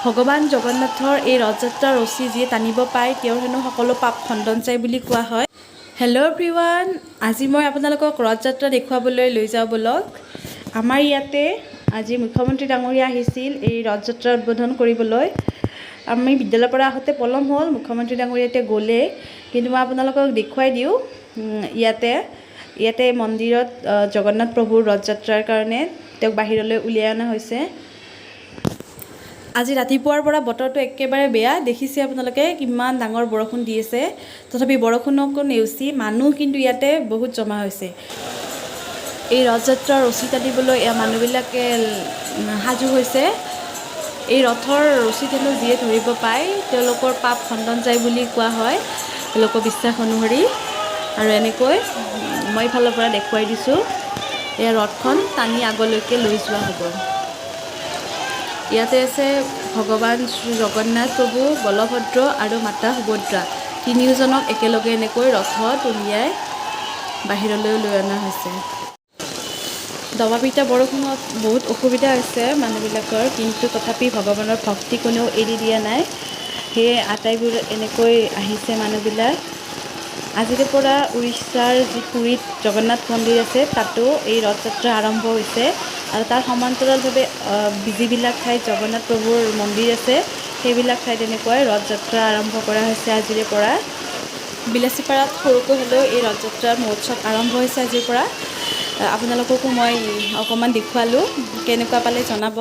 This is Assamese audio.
ভগৱান জগন্নাথৰ এই ৰথযাত্ৰাৰ ৰছী যিয়ে টানিব পায় তেওঁৰ হেনো সকলো পাপ খণ্ডন যায় বুলি কোৱা হয়। হেল্ল' এভৰিৱান, আজি মই আপোনালোকক ৰথযাত্ৰা দেখুৱাবলৈ লৈ যাওঁ বলক। আমাৰ ইয়াতে আজি মুখ্যমন্ত্ৰী ডাঙৰীয়া আহিছিল এই ৰথযাত্ৰা উদ্বোধন কৰিবলৈ। আমি বিদ্যালয়ৰ পৰা আহোঁতে পলম হ'ল, মুখ্যমন্ত্ৰী ডাঙৰীয়া এতিয়া গ'লে, কিন্তু মই আপোনালোকক দেখুৱাই দিওঁ। ইয়াতে মন্দিৰত জগন্নাথ প্ৰভুৰ ৰথযাত্ৰাৰ কাৰণে তেওঁক বাহিৰলৈ উলিয়াই অনা হৈছে। আজি ৰাতিপুৱাৰ পৰা বতৰটো একেবাৰে বেয়া, দেখিছে আপোনালোকে কিমান ডাঙৰ বৰষুণ দি আছে। তথাপি বৰষুণকো নেওচি মানুহ কিন্তু ইয়াতে বহুত জমা হৈছে। এই ৰথযাত্ৰাৰ ৰছী টানিবলৈ মানুহবিলাকে সাজু হৈছে। এই ৰথৰ ৰছী হেনো যিয়ে ধৰিব পায় তেওঁলোকৰ পাপ খণ্ডন যায় বুলি কোৱা হয় লোকবিশ্বাস অনুসৰি। আৰু এনেকৈ মই ইফালৰ পৰা দেখুৱাই দিছোঁ, এই ৰথখন টানি আগলৈকে লৈ যোৱা হ'ব। ইয়াতে আছে ভগৱান শ্ৰী জগন্নাথ প্ৰভু, বলভদ্ৰ আৰু মাতা সুভদ্ৰা, তিনিওজনক একেলগে এনেকৈ ৰথত উলিয়াই বাহিৰলৈ লৈ অনা হৈছে। দবাপিটা বৰষুণত বহুত অসুবিধা হৈছে মানুহবিলাকৰ, কিন্তু তথাপি ভগৱানৰ ভক্তি কোনেও এৰি দিয়া নাই। সেয়ে আটাইবোৰ এনেকৈ আহিছে মানুহবিলাক। আজিৰে পৰা উৰিষ্যাৰ যি পুৰীত জগন্নাথ মন্দিৰ আছে তাতো এই ৰথযাত্ৰা আৰম্ভ হৈছে। আৰু তাৰ সমান্তৰালভাৱে যিবিলাক ঠাইত জগন্নাথ প্ৰভুৰ মন্দিৰ আছে সেইবিলাক ঠাইত এনেকৈ ৰথযাত্ৰা আৰম্ভ কৰা হৈছে আজিৰে পৰা। বিলাচীপাৰাত সৰুকৈ হ'লেও এই ৰথযাত্ৰাৰ মহোৎসৱ আৰম্ভ হৈছে আজিৰ পৰা। আপোনালোককো মই অকণমান দেখুৱালোঁ, কেনেকুৱা পালে জনাব।